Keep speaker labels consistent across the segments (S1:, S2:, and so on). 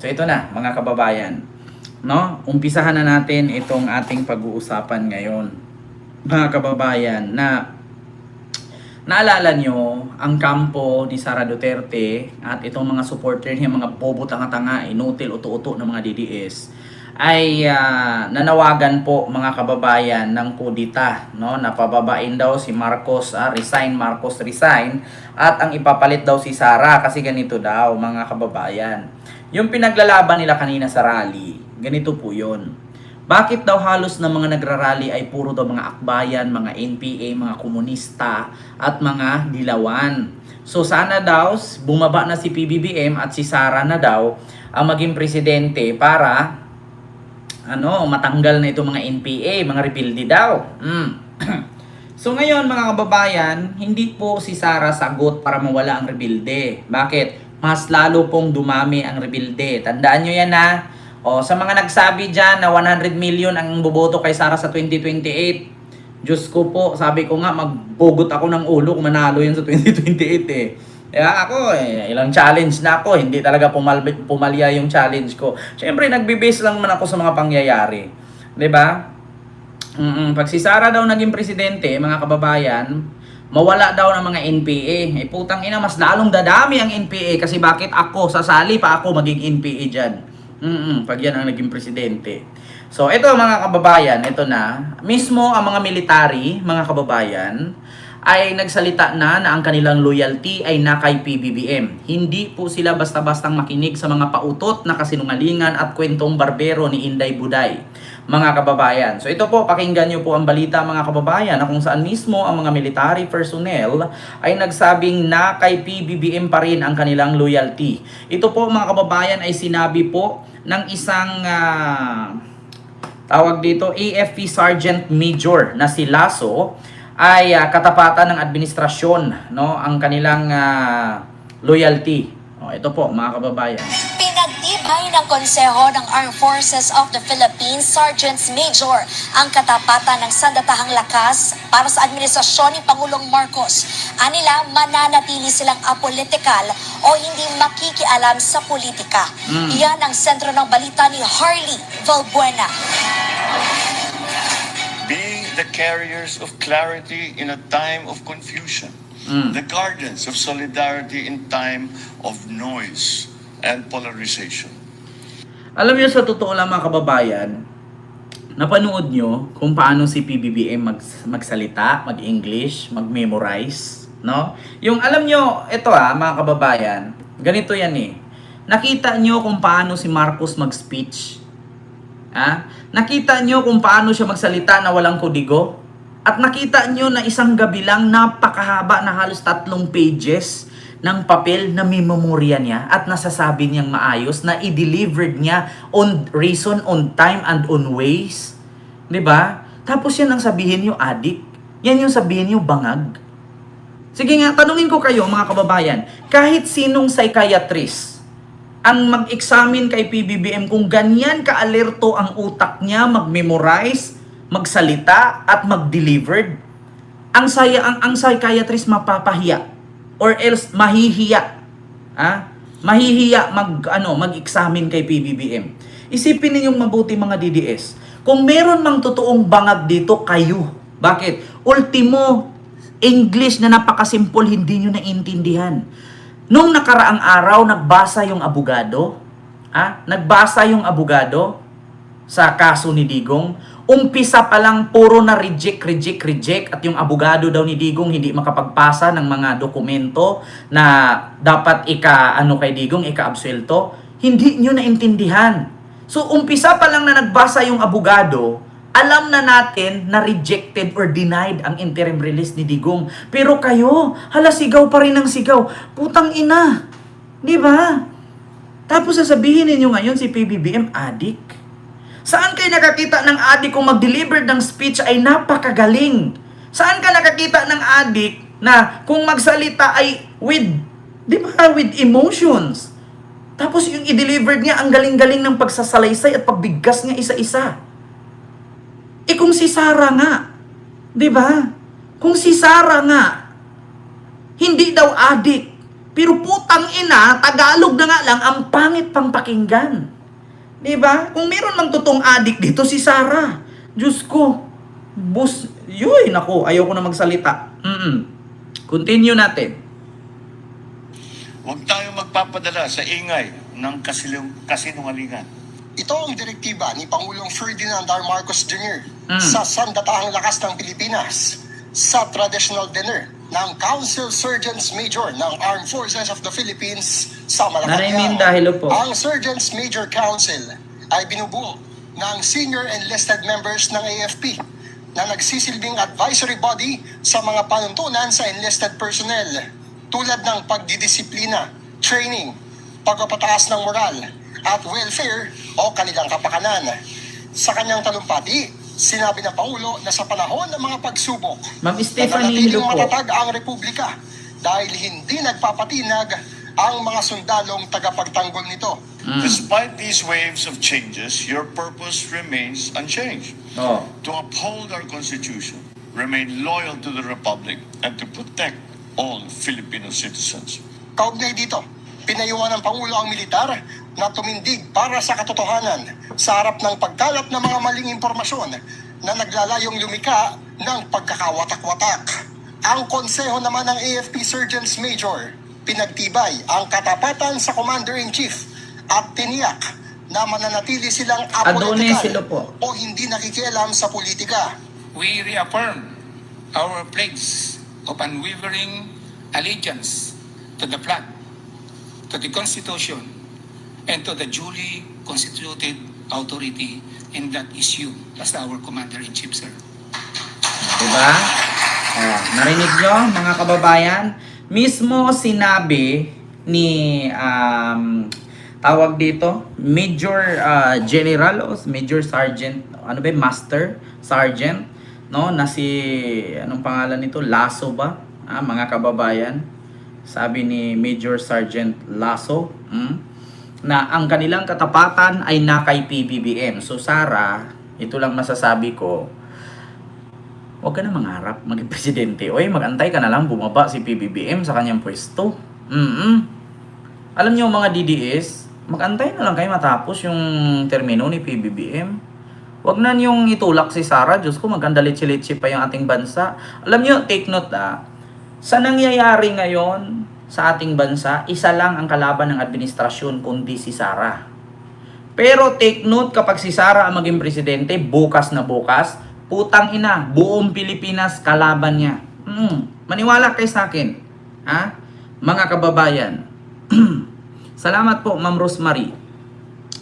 S1: So ito na mga kababayan, no? Umpisahan na natin itong ating pag-uusapan ngayon. Mga kababayan, na naalala nyo ang kampo ni Sara Duterte at itong mga supporter niya, mga bobo tanga-tanga, inutil, uto-uto ng mga DDS ay nanawagan po mga kababayan ng kudita, no? Napababain daw si Marcos, Marcos resign, at ang ipapalit daw si Sara kasi ganito daw mga kababayan. Yung pinaglalaban nila kanina sa rally, ganito po yun. Bakit daw halos na mga nagrarally ay puro daw mga akbayan, mga NPA, mga komunista, at mga dilawan? So sana daw bumaba na si PBBM at si Sara na daw ang maging presidente para matanggal na itong mga NPA, mga rebelde daw. So ngayon mga kababayan, hindi po si Sara sagot para mawala ang rebelde. Bakit? Mas lalo pong dumami ang rebelde. Tandaan nyo yan ha. Sa mga nagsabi dyan na 100 million ang boboto kay Sara sa 2028. Diyos ko po, sabi ko nga, magbugot ako ng ulo kung manalo yan sa 2028 eh. Kaya ako ilang challenge na ako. Hindi talaga pumalya yung challenge ko. Siyempre, nagbe-base lang man ako sa mga pangyayari. 'Di ba? Pag si Sara daw naging presidente, mga kababayan, mawala daw ng mga NPA. Putang ina, mas lalong dadami ang NPA kasi bakit ako, sasali pa ako maging NPA dyan. Pag yan ang naging presidente. So, ito mga kababayan, ito na. Mismo ang mga military, mga kababayan, ay nagsalita na ang kanilang loyalty ay na kay PBBM. Hindi po sila basta-bastang makinig sa mga pautot na kasinungalingan at kwentong barbero ni Inday Buday, mga kababayan. So ito po, pakinggan nyo po ang balita mga kababayan na kung saan mismo ang mga military personnel ay nagsabing na kay PBBM pa rin ang kanilang loyalty. Ito po mga kababayan ay sinabi po ng isang tawag dito AFP Sergeant Major na si Lasso ay katapatan ng administrasyon, no, ang kanilang loyalty. Ito po mga kababayan.
S2: Pinagtibay ng Konseho ng Armed Forces of the Philippines Sergeants Major ang katapatan ng sandatahang lakas para sa administrasyon ni Pangulong Marcos. Anila, mananatili silang apolitikal o hindi makikialam sa politika. Yan ang sentro ng balita ni Harley Valbuena.
S3: Be the carriers of clarity in a time of confusion, the guardians of solidarity in time of noise and polarization.
S1: Alam niyo, sa totoo lang mga kababayan, napanood nyo kung paano si PBBM magsalita, mag-English, mag-memorize, no? Yung alam nyo, ito mga kababayan, ganito yan eh. Nakita nyo kung paano si Marcos mag-speech? Nakita nyo kung paano siya magsalita na walang kodigo? At nakita nyo na isang gabi lang napakahaba na halos 3 pages ng papel na memorya niya at nasasabi niyang maayos na i-delivered niya on reason, on time, and on ways. 'Di ba? Tapos yan ang sabihin niyo adik. Yan yung sabihin niyo bangag. Sige nga, tanungin ko kayo mga kababayan, kahit sinong psychiatrist ang mag-examine kay PBBM kung ganyan ka-alerto ang utak niya mag-memorize, magsalita at mag-delivered, ang psychiatrist mapapahiya or else mahihiya. Mahihiya mag-examine kay PBBM. Isipin ninyong mabuti mga DDS. Kung meron mang totoong bangag dito, kayo. Bakit? Ultimo, English na napakasimple, hindi nyo naintindihan. Nung nakaraang araw, nagbasa yung abogado. Nagbasa yung abogado sa kaso ni Digong. Umpisa pa lang, puro na reject. At yung abogado daw ni Digong hindi makapagpasa ng mga dokumento na dapat kay Digong, ika-absuelto. Hindi nyo naintindihan. So, umpisa pa lang na nagbasa yung abogado, alam na natin na rejected or denied ang interim release ni Digong. Pero kayo, sigaw pa rin ng sigaw. Putang ina. Di ba? Tapos sasabihin ninyo ngayon si PBBM adik. Saan kayo nakakita ng adik kung mag-deliver ng speech ay napakagaling? Saan ka nakakita ng adik na kung magsalita ay with emotions? Tapos yung i-delivered niya, ang galing-galing ng pagsasalaysay at pagbigkas niya isa-isa. Kung si Sara nga, 'di ba? Kung si Sara nga hindi daw adik, Pero putang ina, Tagalog na nga lang, ang pangit pang pakinggan. Diba? Kung meron mang totoong adik dito, si Sara. Diyos ko. Yoy, naku, ayoko na magsalita. Continue natin.
S3: Huwag tayong magpapadala sa ingay ng kasinungalingan.
S4: Ito ang direktiba ni Pangulong Ferdinand R. Marcos Jr.
S1: Mm.
S4: sa Sandatahang Lakas ng Pilipinas sa traditional dinner ng Council Surgeons Major ng Armed Forces of the Philippines sa
S1: Nanay
S4: Malacanang.
S1: Minda, hello po.
S4: Ang Surgeons Major Council ay binubuo ng senior enlisted members ng AFP na nagsisilbing advisory body sa mga panuntunan sa enlisted personnel tulad ng pagdidisiplina, training, pagpapataas ng moral at welfare o kanilang kapakanan. Sa kanyang talumpati, sinabi ng Pangulo na sa panahon ng mga pagsubok,
S1: Ma'am Stephanie,
S4: nananatiling
S1: hello po.
S4: matatag ang Republika dahil hindi nagpapatinag ang mga sundalong tagapagtanggol nito.
S3: Despite these waves of changes, your purpose remains unchanged.
S1: Oh.
S3: To uphold our Constitution, remain loyal to the Republic, and to protect all Filipino citizens.
S4: Kaugnay dito, pinayuhan ng Pangulo ang militar na tumindig para sa katotohanan sa harap ng pagkalat ng mga maling impormasyon na naglalayong lumika ng pagkakawatak-watak. Ang konseho naman ng AFP Surgeons Major, pinagtibay ang katapatan sa Commander-in-Chief at tiniyak na mananatili silang
S1: Adonai sila
S4: apolitikal
S1: po.
S4: o hindi nakikialam sa politika.
S5: We reaffirm our pledge of unwavering allegiance to the flag, to the Constitution, and to the duly constituted authority, and that is you as our Commander-in-Chief, sir.
S1: Diba? Oh, narinig nyo, mga kababayan? Mismo sinabi ni tawag dito, Major General o Major Sergeant, ano ba, Master Sergeant, no, na si, anong pangalan nito, Lasso ba? Mga kababayan, sabi ni Major Sergeant Lasso, na ang kanilang katapatan ay na kay PBBM. So Sara, ito lang masasabi ko, huwag ka na mangarap maging presidente. Oy, magantay ka na lang bumaba si PBBM sa kanyang pwesto. Alam niyo mga DDS, magantay na lang kayo matapos yung termino ni PBBM. Huwag na niyong itulak si Sara. Diyos ko, magkandalitsi-litsi pa yung ating bansa. Alam niyo, take note sa nangyayari ngayon sa ating bansa, isa lang ang kalaban ng administrasyon kundi si Sara. Pero take note, kapag si Sara ang maging presidente, bukas na bukas, putang ina, buong Pilipinas kalaban niya. Maniwala kayo sa akin. Ha? Mga kababayan. Salamat po, Ma'am Rosemary.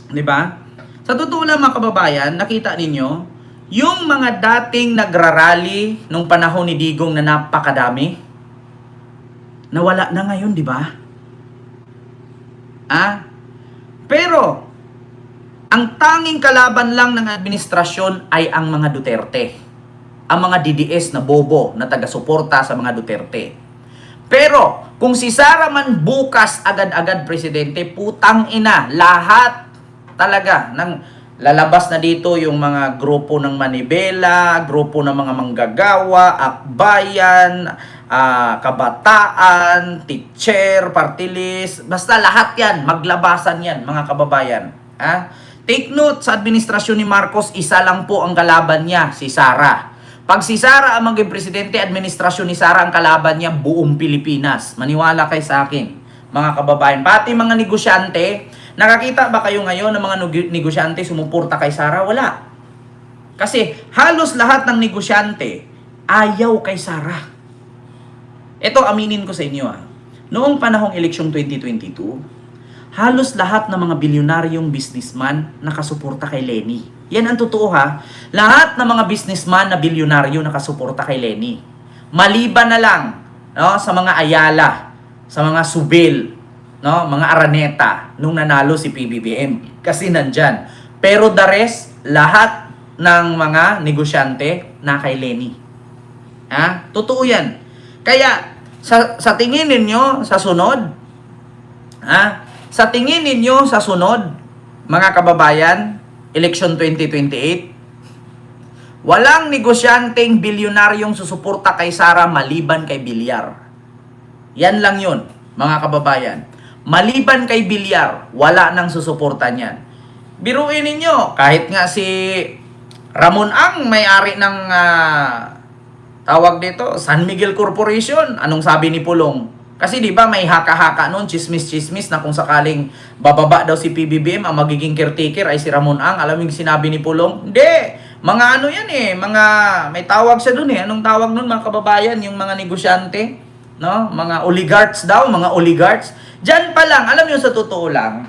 S1: Di ba? Sa totoo lang mga kababayan, nakita ninyo, yung mga dating nagrarally nung panahon ni Digong na napakadami, nawala na ngayon, di ba? Pero, ang tanging kalaban lang ng administrasyon ay ang mga Duterte. Ang mga DDS na bobo na taga-suporta sa mga Duterte. Pero, kung si Sara man bukas agad-agad presidente, putang ina, lahat talaga ng lalabas na dito yung mga grupo ng Manibela, grupo ng mga manggagawa, akbayan, kabataan, teacher, party list, basta lahat yan, maglabasan yan mga kababayan. Take note, sa administrasyon ni Marcos, isa lang po ang kalaban niya, si Sara. Pag si Sara ang maging presidente, administrasyon ni Sara ang kalaban niya, buong Pilipinas. Maniwala kayo sa akin, mga kababayan. Pati mga negosyante, nakakita ba kayo ngayon ng mga negosyante sumuporta kay Sara? Wala. Kasi halos lahat ng negosyante ayaw kay Sara. Ito, aminin ko sa inyo noong panahong eleksyong 2022, halos lahat ng mga bilyonaryong businessman nakasuporta kay Leni. Yan ang totoo Lahat ng mga businessman na bilyonaryo nakasuporta kay Leni. Maliban na lang sa mga Ayala, sa mga Subil, mga Araneta nung nanalo si PBBM. Kasi nandyan. Pero the rest, lahat ng mga negosyante na kay Leni. Totoo yan. Kaya, sa tingin ninyo sa sunod, sa tingin ninyo sa sunod, mga kababayan, election 2028, walang negosyanteng bilyonaryong susuporta kay Sara maliban kay Bilyar. Yan lang yun, mga kababayan. Maliban kay Villar, wala nang susuportan yan. Biruin ninyo, kahit nga si Ramon Ang may-ari ng tawag dito, San Miguel Corporation, anong sabi ni Pulong? Kasi di ba may haka-haka noon, chismis-chismis na kung sakaling bababa daw si PBBM, ang magiging caretaker ay si Ramon Ang. Alam mo yung sinabi ni Pulong? Hindi! Mga ano yan eh, mga may tawag siya doon eh. Anong tawag noon mga kababayan? Yung mga negosyante, no? Mga oligarchs daw, mga oligarchs. Diyan pa lang, alam niyo sa totoo lang,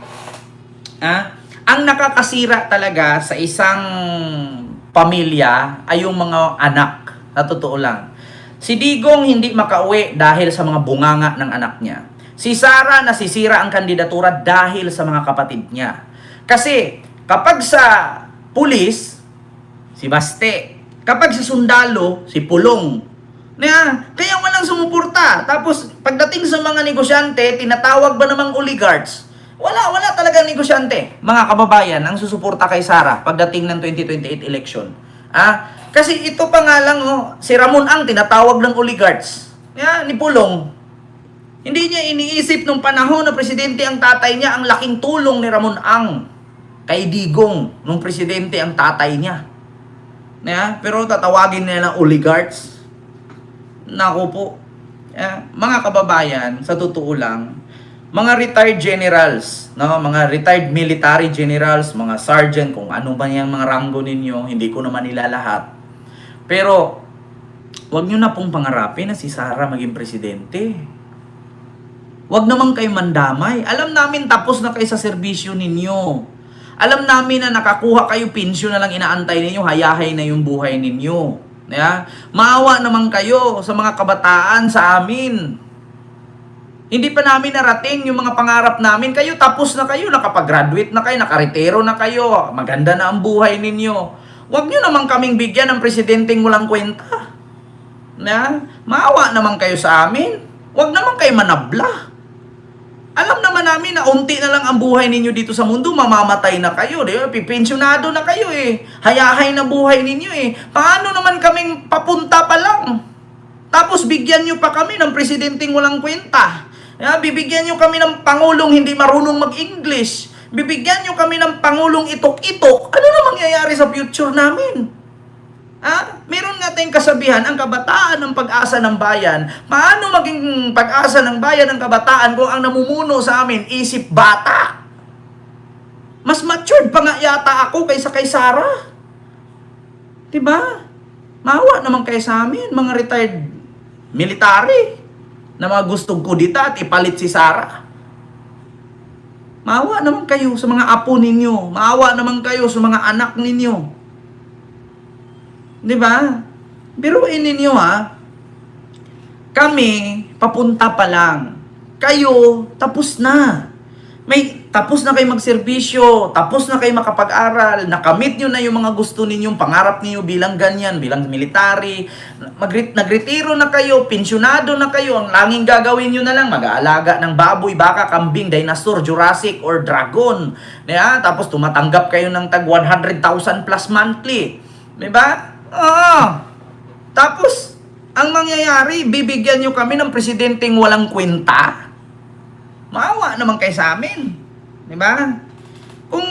S1: ang nakakasira talaga sa isang pamilya ay yung mga anak. Sa totoo lang. Si Digong hindi makauwi dahil sa mga bunganga ng anak niya. Si Sara nasisira ang kandidatura dahil sa mga kapatid niya. Kasi kapag sa pulis, si Baste. Kapag sa sundalo, si Pulong. Kaya walang sumuporta. Tapos pagdating sa mga negosyante, tinatawag ba namang oligarchs? Wala talaga negosyante. Mga kababayan, ang susuporta kay Sara pagdating ng 2028 election. Kasi ito pa nga lang, si Ramon Ang tinatawag ng oligarchs. Ni Pulong. Hindi niya iniisip nung panahon na presidente ang tatay niya, ang laking tulong ni Ramon Ang kay Digong nung presidente ang tatay niya. Pero tatawagin nila ng oligarchs. Naku po. Mga kababayan, sa totoo lang, mga retired generals, mga retired military generals, mga sergeant, kung ano ba yung mga ranggo ninyo, hindi ko naman nila lahat. Pero, wag nyo na pong pangarapin na si Sara maging presidente. Wag naman kayo mandamay. Alam namin tapos na kayo sa serbisyo ninyo. Alam namin na nakakuha kayo, pensyon na lang inaantay ninyo, hayahay na yung buhay ninyo. Maawa naman kayo sa mga kabataan sa amin. Hindi pa namin narating yung mga pangarap namin. Kayo tapos na kayo, nakapag-graduate na kayo, nakaretiro na kayo, maganda na ang buhay ninyo. Huwag nyo naman kaming bigyan ng presidenteng walang kwenta. Maawa naman kayo sa amin. Huwag naman kayo manabla. Alam naman namin na unti na lang ang buhay ninyo dito sa mundo, mamamatay na kayo. Pipensyonado na kayo eh. Hayahay na buhay ninyo eh. Paano naman kaming papunta pa lang? Tapos bigyan nyo pa kami ng presidenteng walang kwenta. Bibigyan nyo kami ng pangulong hindi marunong mag-English. Bibigyan nyo kami ng pangulong itok-itok. Ano na mangyayari sa future namin? Meron nga tayong kasabihan, ang kabataan ng pag-asa ng bayan. Paano maging pag-asa ng bayan ng kabataan kung ang namumuno sa amin, isip bata? Mas matured pa nga yata ako kaysa kay Sara. Diba? Maawa naman kayo sa amin, mga retired military na mga gustong kudita at ipalit si Sara. Maawa naman kayo sa mga apo ninyo. Maawa naman kayo sa mga anak ninyo. Di ba? Biruin ninyo Kami, papunta pa lang. Kayo, tapos na. Tapos na kayo magserbisyo, tapos na kayo makapag-aral, nakamit nyo na yung mga gusto ninyong pangarap niyo bilang ganyan, bilang military, nagretiro na kayo, pensyonado na kayo, ang langing gagawin nyo na lang, mag-aalaga ng baboy, baka, kambing, dinosaur, Jurassic, or dragon. Tapos tumatanggap kayo ng tag 100,000 plus monthly. Diba? Tapos, ang mangyayari, bibigyan nyo kami ng presidenteng walang kwenta. Maawa naman kayo sa amin. Diba? Kung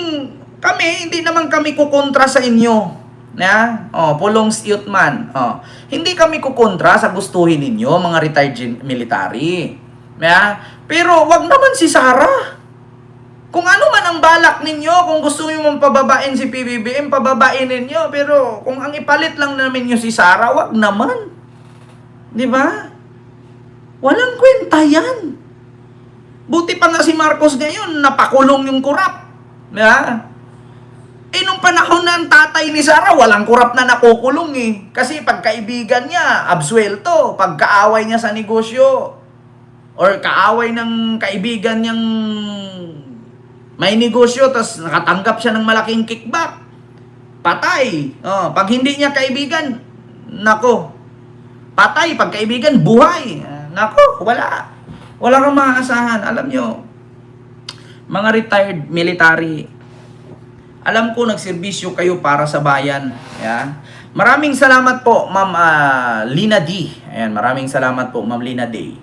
S1: kami, hindi naman kami kukontra sa inyo. Pulong Stutman. Hindi kami kukontra sa gustuhin ninyo, mga retired military. Pero wag naman si Sara. Kung ano man ang balak ninyo, kung gusto nyo mong pababain si PBBM, pababain ninyo. Pero kung ang ipalit lang namin nyo si Sara, wag naman. Diba? Walang kwenta yan. Buti pa nga si Marcos ngayon, napakulong yung kurap. Nung panahon na ang tatay ni Sara, walang kurap na nakukulong eh. Kasi pagkaibigan niya, absuelto. Pagkaaway niya sa negosyo, or kaaway ng kaibigan niyang may negosyo, tapos nakatanggap siya ng malaking kickback, patay. Pag hindi niya kaibigan, nako, patay. Pag kaibigan, buhay. Nako, wala. Wala kang maaasahan. Alam nyo, mga retired military, alam ko nagserbisyo kayo para sa bayan. Maraming salamat po, Ma'am Lina D. Ayan, maraming salamat po, Ma'am Lina D.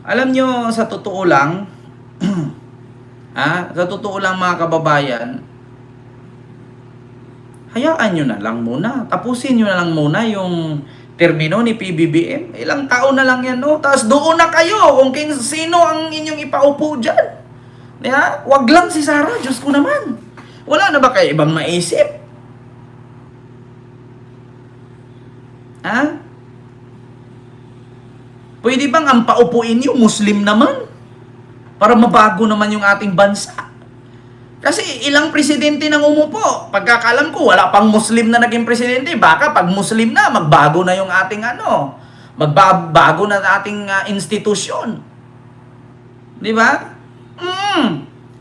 S1: Alam nyo, sa totoo lang, sa totoo lang mga kababayan, hayaan nyo na lang muna. Tapusin nyo na lang muna yung termino ni PBBM. Ilang taon na lang yan, no? Tapos doon na kayo kung sino ang inyong ipaupo dyan. Wag lang si Sara, Diyos ko naman. Wala na ba kayo ibang maisip? Pwede bang ang paupuin yung Muslim naman? Para mabago naman yung ating bansa. Kasi ilang presidente nang umupo. Pagkakalam ko, wala pang Muslim na naging presidente. Baka pag Muslim na, magbago na yung ating magbago na ating institusyon. Di ba?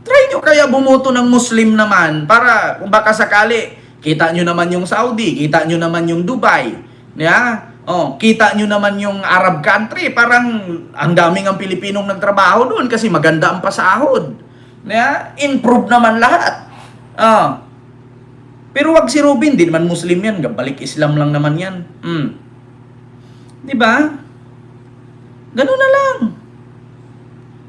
S1: Try nyo kaya bumoto ng Muslim naman para kung baka sakali, kita nyo naman yung Saudi, kita nyo naman yung Dubai. Kita nyo naman yung Arab country. Parang ang daming ang Pilipinong nagtrabaho doon kasi maganda ang pasahod. Improve naman lahat. Pero wag si Robin, di naman Muslim yan. Balik Islam lang naman yan. Di ba? Ganun na lang.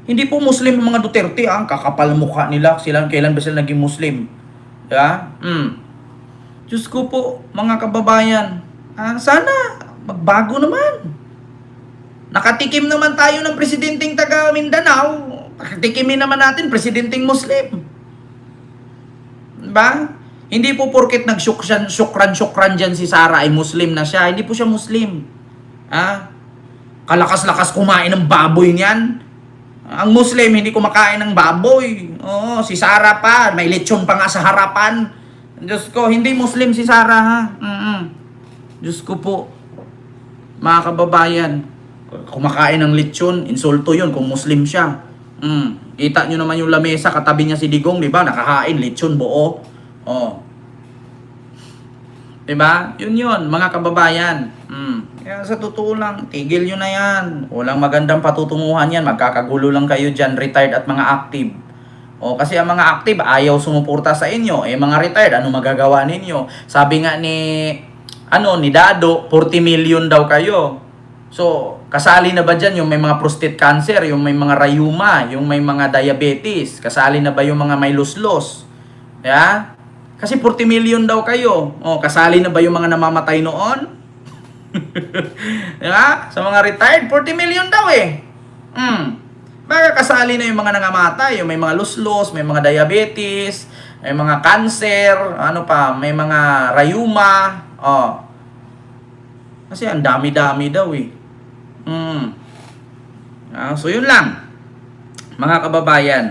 S1: Hindi po Muslim yung mga Duterte. Ang kakapal mukha nila. Kailan ba sila naging Muslim? Di ba? Diyos ko po, mga kababayan. Sana magbago naman. Nakatikim naman tayo ng presidenteng taga Mindanao. Nakatikimin naman natin presidenteng Muslim. Diba? Hindi po porket nag-syukran dyan si Sara ay Muslim na siya. Hindi po siya Muslim. Kalakas-lakas kumain ng baboy niyan. Ang Muslim hindi kumakain ng baboy. Si Sara pa, may lechon pa nga sa harapan. Diyos ko, hindi Muslim si Sara ha. Diyos ko po. Mga kababayan, kumakain ng lechon, insulto yun kung Muslim siya. Kita nyo naman yung lamesa, katabi niya si Digong, di ba? Nakahain, lechon, buo. Di ba? Yun, mga kababayan. Kaya sa totoo lang, tigil nyo na yan. Walang magandang patutunguhan yan. Magkakagulo lang kayo dyan, retired at mga active. Kasi ang mga active, ayaw sumuporta sa inyo. Mga retired, ano magagawa ninyo? Sabi nga ni Dado, 40 million daw kayo. So, kasali na ba dyan yung may mga prostate cancer, yung may mga rayuma, yung may mga diabetes? Kasali na ba yung mga may luslos? Kasi 40 million daw kayo. Kasali na ba yung mga namamatay noon? Sa mga retired, 40 million daw eh. Baka kasali na yung mga nangamatay, yung may mga luslos, may mga diabetes, may mga cancer, may mga rayuma. Kasi ang dami-dami daw eh. So yun lang, mga kababayan.